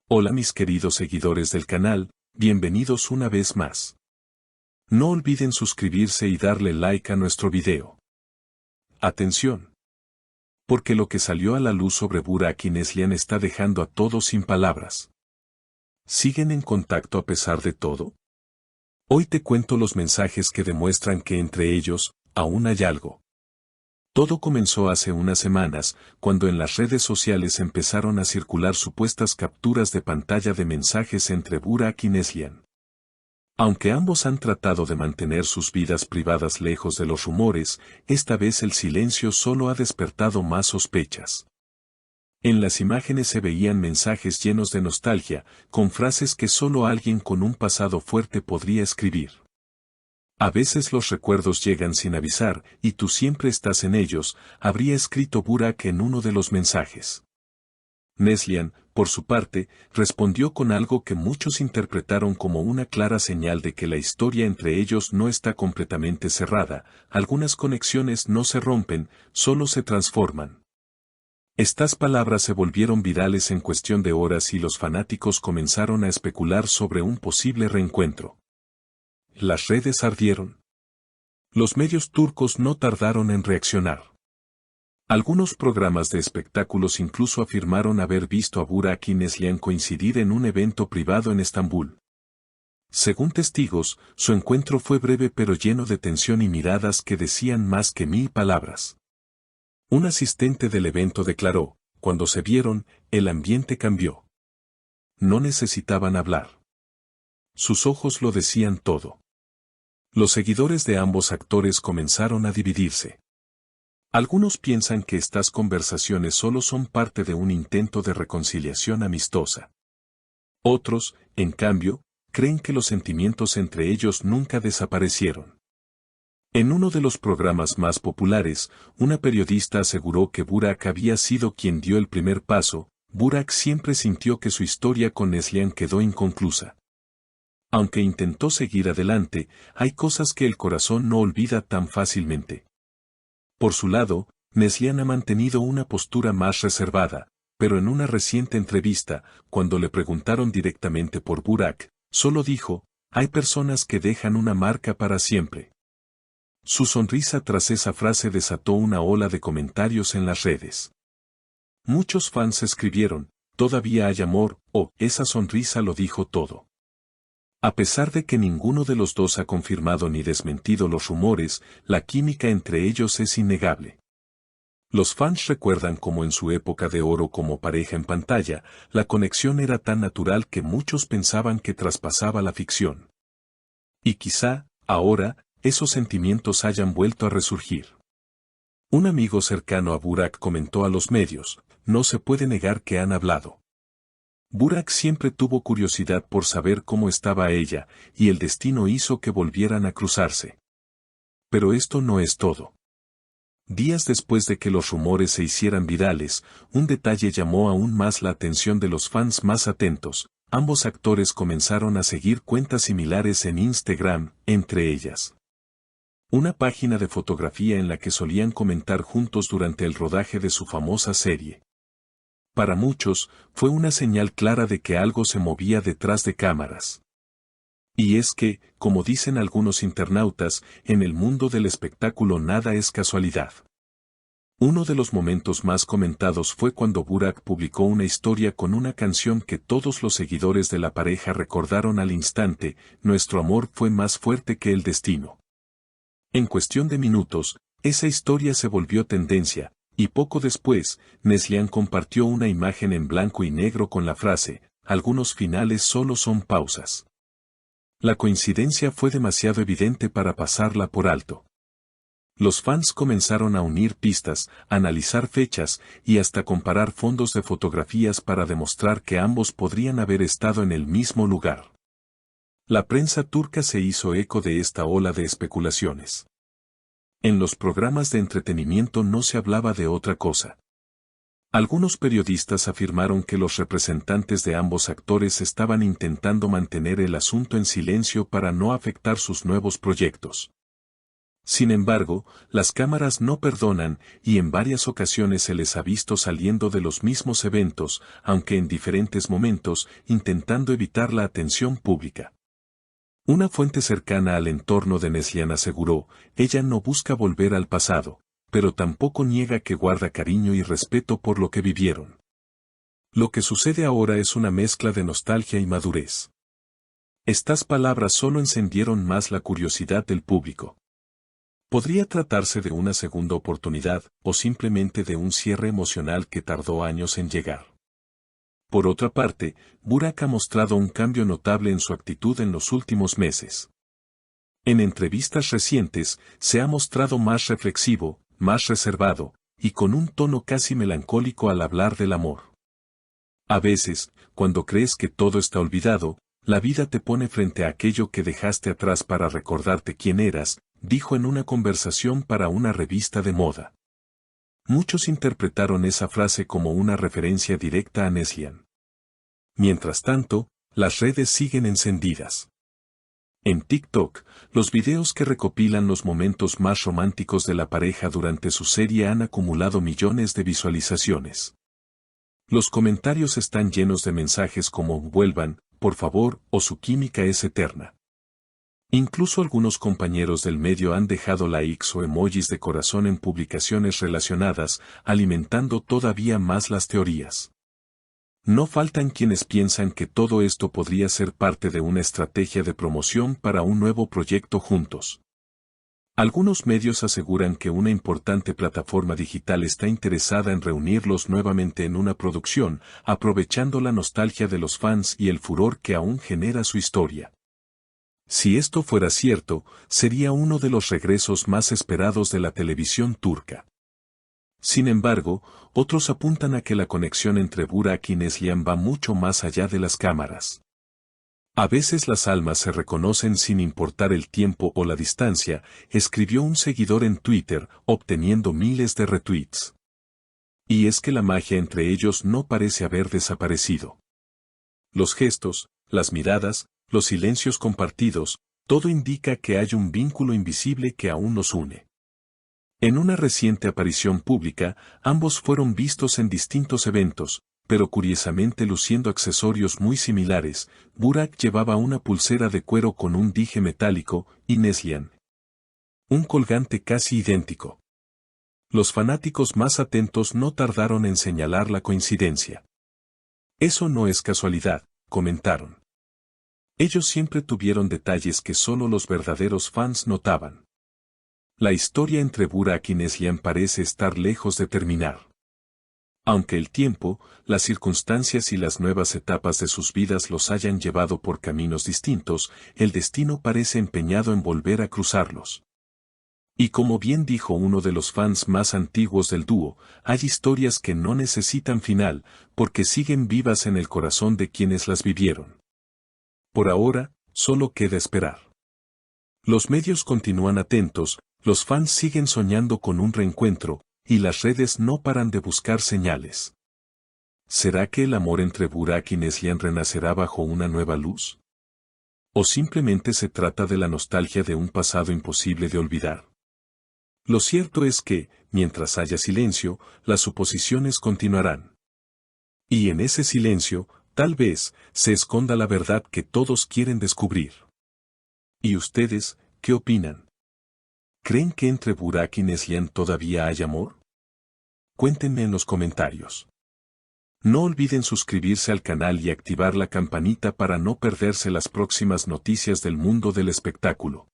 Hola mis queridos seguidores del canal, bienvenidos una vez más. No olviden suscribirse y darle like a nuestro video. Atención. Porque lo que salió a la luz sobre Burak y Neslihan está dejando a todos sin palabras. ¿Siguen en contacto a pesar de todo? Hoy te cuento los mensajes que demuestran que entre ellos, aún hay algo. Todo comenzó hace unas semanas, cuando en las redes sociales empezaron a circular supuestas capturas de pantalla de mensajes entre Burak y Neslihan. Aunque ambos han tratado de mantener sus vidas privadas lejos de los rumores, esta vez el silencio solo ha despertado más sospechas. En las imágenes se veían mensajes llenos de nostalgia, con frases que solo alguien con un pasado fuerte podría escribir. A veces los recuerdos llegan sin avisar, y tú siempre estás en ellos, habría escrito Burak en uno de los mensajes. Neslihan, por su parte, respondió con algo que muchos interpretaron como una clara señal de que la historia entre ellos no está completamente cerrada, algunas conexiones no se rompen, solo se transforman. Estas palabras se volvieron virales en cuestión de horas y los fanáticos comenzaron a especular sobre un posible reencuentro. Las redes ardieron. Los medios turcos no tardaron en reaccionar. Algunos programas de espectáculos incluso afirmaron haber visto a Burak y Neslihan coincidir en un evento privado en Estambul. Según testigos, su encuentro fue breve pero lleno de tensión y miradas que decían más que 1000 palabras. Un asistente del evento declaró, cuando se vieron, el ambiente cambió. No necesitaban hablar. Sus ojos lo decían todo. Los seguidores de ambos actores comenzaron a dividirse. Algunos piensan que estas conversaciones solo son parte de un intento de reconciliación amistosa. Otros, en cambio, creen que los sentimientos entre ellos nunca desaparecieron. En uno de los programas más populares, una periodista aseguró que Burak había sido quien dio el primer paso. Burak siempre sintió que su historia con Neslihan quedó inconclusa. Aunque intentó seguir adelante, hay cosas que el corazón no olvida tan fácilmente. Por su lado, Neslihan ha mantenido una postura más reservada, pero en una reciente entrevista, cuando le preguntaron directamente por Burak, solo dijo, hay personas que dejan una marca para siempre. Su sonrisa tras esa frase desató una ola de comentarios en las redes. Muchos fans escribieron, todavía hay amor, o esa sonrisa lo dijo todo. A pesar de que ninguno de los dos ha confirmado ni desmentido los rumores, la química entre ellos es innegable. Los fans recuerdan cómo en su época de oro como pareja en pantalla, la conexión era tan natural que muchos pensaban que traspasaba la ficción. Y quizá, ahora, esos sentimientos hayan vuelto a resurgir. Un amigo cercano a Burak comentó a los medios, no se puede negar que han hablado. Burak siempre tuvo curiosidad por saber cómo estaba ella, y el destino hizo que volvieran a cruzarse. Pero esto no es todo. Días después de que los rumores se hicieran virales, un detalle llamó aún más la atención de los fans más atentos. Ambos actores comenzaron a seguir cuentas similares en Instagram, entre ellas una página de fotografía en la que solían comentar juntos durante el rodaje de su famosa serie. Para muchos, fue una señal clara de que algo se movía detrás de cámaras. Y es que, como dicen algunos internautas, en el mundo del espectáculo nada es casualidad. Uno de los momentos más comentados fue cuando Burak publicó una historia con una canción que todos los seguidores de la pareja recordaron al instante, nuestro amor fue más fuerte que el destino. En cuestión de minutos, esa historia se volvió tendencia. Y poco después, Neslihan compartió una imagen en blanco y negro con la frase, algunos finales solo son pausas. La coincidencia fue demasiado evidente para pasarla por alto. Los fans comenzaron a unir pistas, analizar fechas y hasta comparar fondos de fotografías para demostrar que ambos podrían haber estado en el mismo lugar. La prensa turca se hizo eco de esta ola de especulaciones. En los programas de entretenimiento no se hablaba de otra cosa. Algunos periodistas afirmaron que los representantes de ambos actores estaban intentando mantener el asunto en silencio para no afectar sus nuevos proyectos. Sin embargo, las cámaras no perdonan y en varias ocasiones se les ha visto saliendo de los mismos eventos, aunque en diferentes momentos, intentando evitar la atención pública. Una fuente cercana al entorno de Neslihan aseguró, ella no busca volver al pasado, pero tampoco niega que guarda cariño y respeto por lo que vivieron. Lo que sucede ahora es una mezcla de nostalgia y madurez. Estas palabras solo encendieron más la curiosidad del público. Podría tratarse de una segunda oportunidad, o simplemente de un cierre emocional que tardó años en llegar. Por otra parte, Burak ha mostrado un cambio notable en su actitud en los últimos meses. En entrevistas recientes, se ha mostrado más reflexivo, más reservado, y con un tono casi melancólico al hablar del amor. A veces, cuando crees que todo está olvidado, la vida te pone frente a aquello que dejaste atrás para recordarte quién eras, dijo en una conversación para una revista de moda. Muchos interpretaron esa frase como una referencia directa a Neslihan. Mientras tanto, las redes siguen encendidas. En TikTok, los videos que recopilan los momentos más románticos de la pareja durante su serie han acumulado millones de visualizaciones. Los comentarios están llenos de mensajes como "vuelvan, por favor" o "su química es eterna". Incluso algunos compañeros del medio han dejado likes o emojis de corazón en publicaciones relacionadas, alimentando todavía más las teorías. No faltan quienes piensan que todo esto podría ser parte de una estrategia de promoción para un nuevo proyecto juntos. Algunos medios aseguran que una importante plataforma digital está interesada en reunirlos nuevamente en una producción, aprovechando la nostalgia de los fans y el furor que aún genera su historia. Si esto fuera cierto, sería uno de los regresos más esperados de la televisión turca. Sin embargo, otros apuntan a que la conexión entre Burak y Neslihan va mucho más allá de las cámaras. A veces las almas se reconocen sin importar el tiempo o la distancia, escribió un seguidor en Twitter, obteniendo miles de retweets. Y es que la magia entre ellos no parece haber desaparecido. Los gestos, las miradas, los silencios compartidos, todo indica que hay un vínculo invisible que aún los une. En una reciente aparición pública, ambos fueron vistos en distintos eventos, pero curiosamente luciendo accesorios muy similares. Burak llevaba una pulsera de cuero con un dije metálico, y Neslihan un colgante casi idéntico. Los fanáticos más atentos no tardaron en señalar la coincidencia. Eso no es casualidad, comentaron. Ellos siempre tuvieron detalles que solo los verdaderos fans notaban. La historia entre Burak y Neslihan parece estar lejos de terminar. Aunque el tiempo, las circunstancias y las nuevas etapas de sus vidas los hayan llevado por caminos distintos, el destino parece empeñado en volver a cruzarlos. Y como bien dijo uno de los fans más antiguos del dúo, hay historias que no necesitan final, porque siguen vivas en el corazón de quienes las vivieron. Por ahora, solo queda esperar. Los medios continúan atentos, los fans siguen soñando con un reencuentro, y las redes no paran de buscar señales. ¿Será que el amor entre Burak y Neslihan renacerá bajo una nueva luz? ¿O simplemente se trata de la nostalgia de un pasado imposible de olvidar? Lo cierto es que, mientras haya silencio, las suposiciones continuarán. Y en ese silencio, tal vez, se esconda la verdad que todos quieren descubrir. ¿Y ustedes, qué opinan? ¿Creen que entre Burak y Neslihan todavía hay amor? Cuéntenme en los comentarios. No olviden suscribirse al canal y activar la campanita para no perderse las próximas noticias del mundo del espectáculo.